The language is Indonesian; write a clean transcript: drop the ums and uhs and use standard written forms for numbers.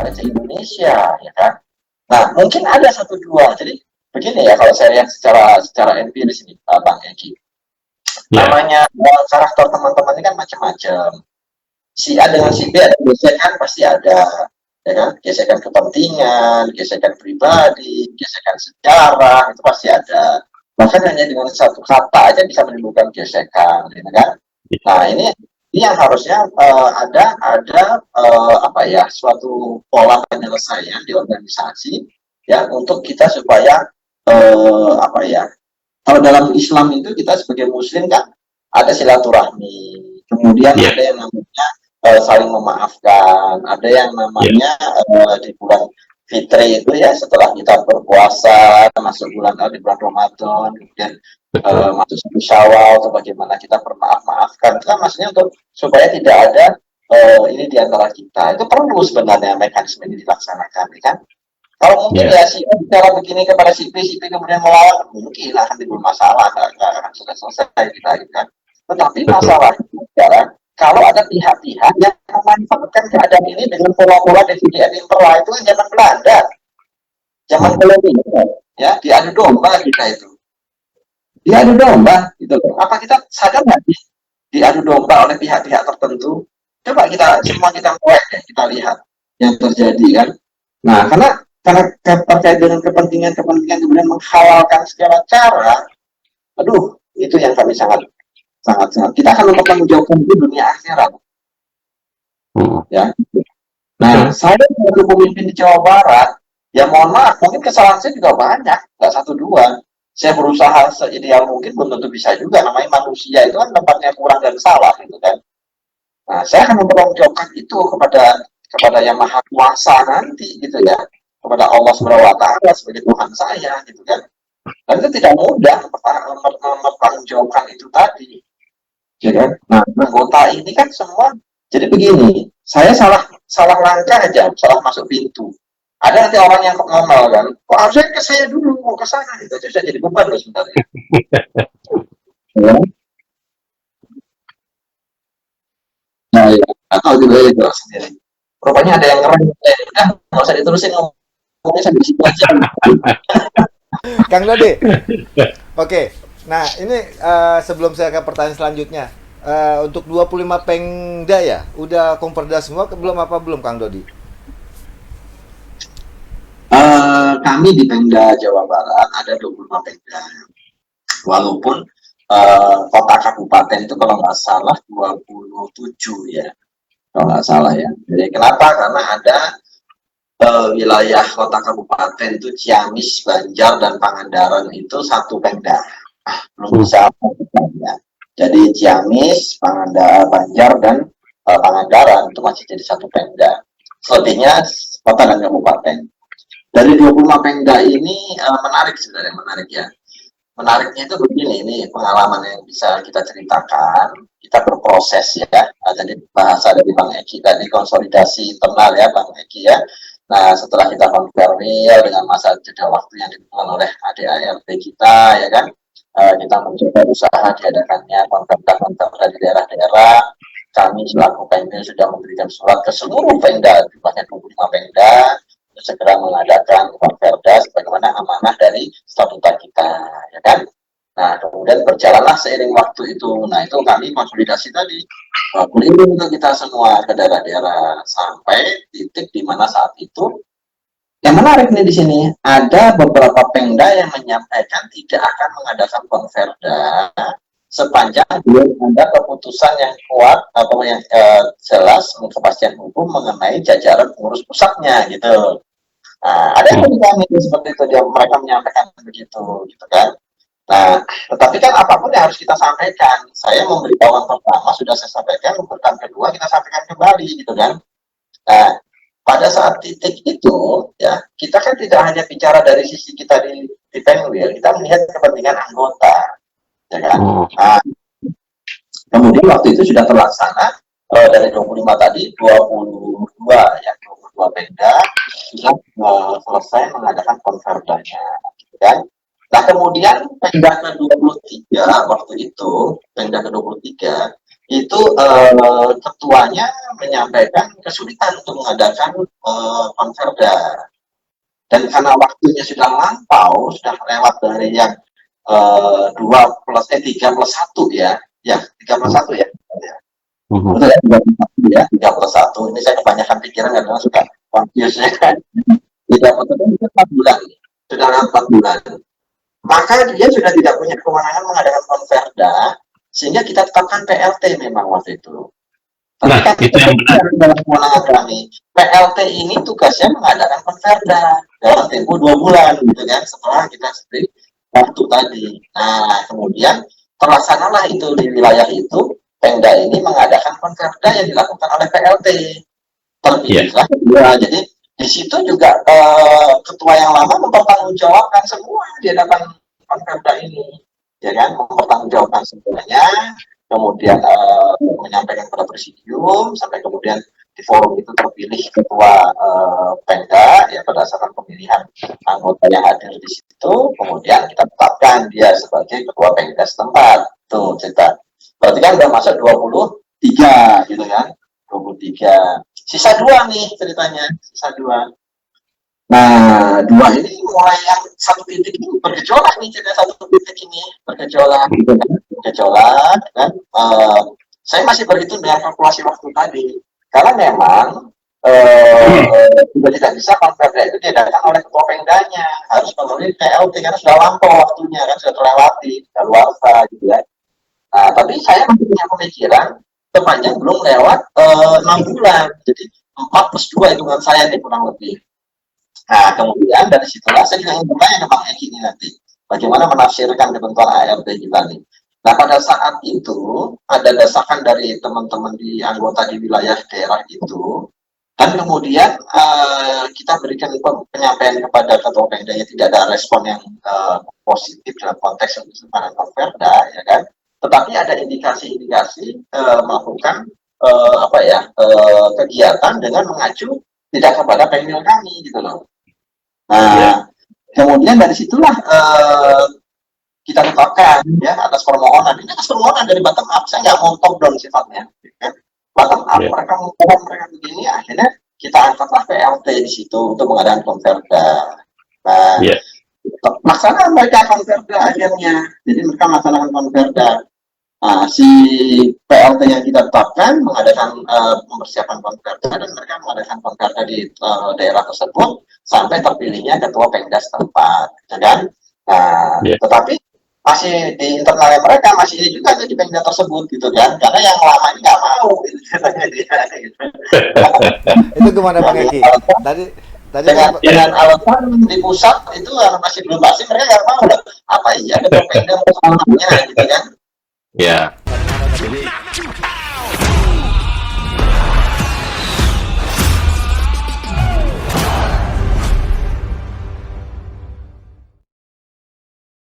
aja Indonesia, ya kan? Nah, mungkin ada satu dua. Jadi begini ya, kalau saya lihat secara empiris ini, Bang Eki. Namanya karakter teman-teman ini kan macam-macam. Si A dengan si B ada gesekan pasti ada, ya kan? Gesekan kepentingan, gesekan pribadi, gesekan sejarah itu pasti ada. Bahkan hanya dengan satu kata aja bisa menimbulkan gesekan, ya kan? Nah ini yang harusnya apa ya, suatu pola penyelesaian di organisasi ya untuk kita supaya apa ya, kalau dalam Islam itu kita sebagai Muslim kan ada silaturahmi, kemudian ada yang namanya saling memaafkan, ada yang namanya di bulan Fitri itu ya setelah kita berpuasa masuk bulan di bulan Ramadan, kemudian masuk satu Syawal atau bagaimana kita bermaaf-maafkan, itu kan maksudnya untuk supaya tidak ada ini di antara kita. Itu perlu sebenarnya mekanisme ini dilaksanakan, kan? Kalau mungkin ya si bicara begini kepada si B kemudian melawan, mungkin akan timbul masalah, nggak akan selesai kita, kan. Tetapi masalahnya adalah kalau ada pihak-pihak yang memanfaatkan keadaan ini dengan pola-pola divisi ad impera, itu kan zaman Belanda, zaman kolonial, ya diadu domba kita itu, diadu domba gitu. Apa kita sadar nggak sih diadu domba oleh pihak-pihak tertentu? Coba kita semua kita lihat yang terjadi, kan. Nah, karena terkait dengan kepentingan kemudian menghalalkan segala cara, aduh, itu yang kami sangat kita akan mempertanggungjawabkan di dunia akhirat. Ya. Nah, saya sebagai pemimpin di Jawa Barat, ya mohon maaf, mungkin kesalahan saya juga banyak, nggak satu dua. Saya berusaha seideal mungkin, belum tentu bisa juga. Namanya manusia itu kan tempatnya kurang dan salah, gitu kan. Nah, saya akan mempertanggungjawabkan itu kepada yang maha kuasa nanti, gitu ya, kepada Allah SWT sebagai Tuhan saya, gitu kan. Dan itu tidak mudah mempertanggungjawabkan itu tadi, ya kan. Nah, anggota ini kan semua, jadi begini, saya salah langkah aja, salah masuk pintu. Ada nanti orang yang ngomel kan, kok harusnya ke saya dulu, mau ke sana, itu aja jadi beban loh sebenarnya. Ya. Nah, ya, atau juga itu sendiri. Rupanya ada yang keren, nggak usah diterusin ngomongnya sampai situ aja. Kang Dodi, oke. Nah, ini sebelum saya ke pertanyaan selanjutnya, untuk 25 Pengda ya, udah komperda semua belum Kang Dodi? Kami di Pengda Jawa Barat ada 25 Pengda. Walaupun kota kabupaten itu kalau nggak salah 27 ya. Kalau nggak salah ya. Jadi kenapa? Karena ada wilayah kota kabupaten itu Ciamis, Banjar, dan Pangandaran itu satu Pengda. Belum bisa ya. Jadi Ciamis, Banjar, dan Pangandaran itu masih jadi satu Pengda. Selebihnya kota dan kabupaten. Dari 25 Pengda ini menarik sebenarnya, menarik ya. Menariknya itu begini, ini pengalaman yang bisa kita ceritakan. Kita berproses ya, jadi bahasa dari Bang Eki tadi konsolidasi internal ya Bang Eki ya. Nah setelah kita konfirmasi dengan masa jeda waktu yang ditentukan oleh ADART kita ya kan, kita mencoba usaha diadakannya konferda di daerah-daerah. Kami selaku Pengda sudah memberikan surat ke seluruh Pengda, jumlahnya 25 Pengda, segera mengadakan konferda sebagaimana amanah dari statuta kita, ya kan. Nah, kemudian berjalanlah seiring waktu itu. Nah, itu kami konsolidasi tadi, melindungi untuk kita semua ke daerah-daerah sampai titik di mana saat itu. Yang menarik nih di sini, ada beberapa Pengda yang menyampaikan tidak akan mengadakan konferda sepanjang belum ada keputusan yang kuat atau yang jelas kepastian hukum mengenai jajaran pengurus pusatnya gitu. Nah, ada yang mengalami seperti itu, mereka menyampaikan begitu, gitu kan. Nah, tetapi kan apapun yang harus kita sampaikan. Saya memberitahuan pertama sudah saya sampaikan, pertama kedua kita sampaikan kembali, gitu kan. Nah, pada saat titik itu, ya kita kan tidak hanya bicara dari sisi kita di Penwil, kita melihat kepentingan anggota, ya kan. Nah, kemudian waktu itu sudah terlaksana dari 25 tadi 22 ya 22 Pengda sudah selesai mengadakan konferdanya, gitu kan. Nah kemudian Pengda ke-23 waktu itu Pengda ke-23 itu ketuanya menyampaikan kesulitan untuk mengadakan konverda. Dan karena waktunya sudah lampau, sudah lewat dari yang 3+1 ya, 3+1 ya. Betul ya, 3+1 ya, 3+1. Ini saya kebanyakan pikiran karena suka confuse ya kan. 3+1 itu 4 bulan, sudah 4 bulan. Maka dia sudah tidak punya kewenangan mengadakan konverda, sehingga kita tetapkan PLT memang waktu itu. Tapi Nah, kan itu yang benar. dalam kewenangan kami, PLT ini tugasnya mengadakan konverda dalam tempo 2 bulan, gitu kan, setelah kita beri waktu tadi. Nah, kemudian terlaksanalah itu di wilayah itu, Pemda ini mengadakan konverda yang dilakukan oleh PLT. Terpilihlah kedua. Jadi di situ juga ketua yang lama mempertanggungjawabkan semua di hadapan konverda ini, ya kan, mempertanggungjawabkan semuanya, kemudian menyampaikan kepada presidium, sampai kemudian di forum itu terpilih ketua Pemda ya berdasarkan pemilihan anggota yang hadir di situ, kemudian kita tetapkan dia sebagai ketua Pemda setempat. Tuh cerita. Berarti kan udah masuk 23 gitu kan, 23. Sisa 2 nih ceritanya, sisa 2. Nah, 2 ini mulai yang satu titik ini bergejolak nih, cerita satu titik ini bergejolak, bergejolak kan. Saya masih berhitung dengan kalkulasi waktu tadi, karena memang sudah tidak bisa konverda itu diadakan oleh ketua Pemdanya, harus melalui PLT karena sudah lampau waktunya kan, sudah terlewati, sudah luasa gitu ya. Nah, tapi saya masih punya pemikiran sepanjang belum lewat 6 bulan, jadi 4+2 hitungan saya nih kurang lebih. Nah, kemudian dari situlah saya juga ingin bertanya ke Bang Eki ini nanti, bagaimana menafsirkan ketentuan ART kita nih. Nah, pada saat itu ada desakan dari teman-teman di anggota di wilayah daerah itu, dan kemudian kita berikan penyampaian kepada ketua Pemda, tidak ada respon yang positif dalam konteks penanganan konverda, ya kan. Tetapi ada indikasi-indikasi melakukan kegiatan dengan mengacu tidak kepada Pemda kami gitu loh. Nah, kemudian dari situlah kita tetapkan ya atas permohonan. Ini atas permohonan dari bottom up. Saya nggak mau top down sifatnya. Ya. Bottom up mereka mengumumkan mereka begini, akhirnya kita angkatlah PLT di situ untuk mengadakan konverda. Nah, laksanakan mereka konverda akhirnya. Jadi mereka melaksanakan konverda. Nah, si PLT yang kita tetapkan mengadakan mempersiapkan konverda, dan mereka mengadakan konverda di daerah tersebut sampai terpilihnya ketua Pemda setempat, ya kan? Nah, tetapi masih di internalnya mereka masih ini juga di Pemda tersebut gitu kan, karena yang lama ini nggak mau gitu, katanya dia gitu. Itu gimana Bang Eki? Tadi dengan alasan di pusat itu masih belum pasti, mereka nggak mau. Apa iya ketua Pemda mau gitu kan? Ya. Jadi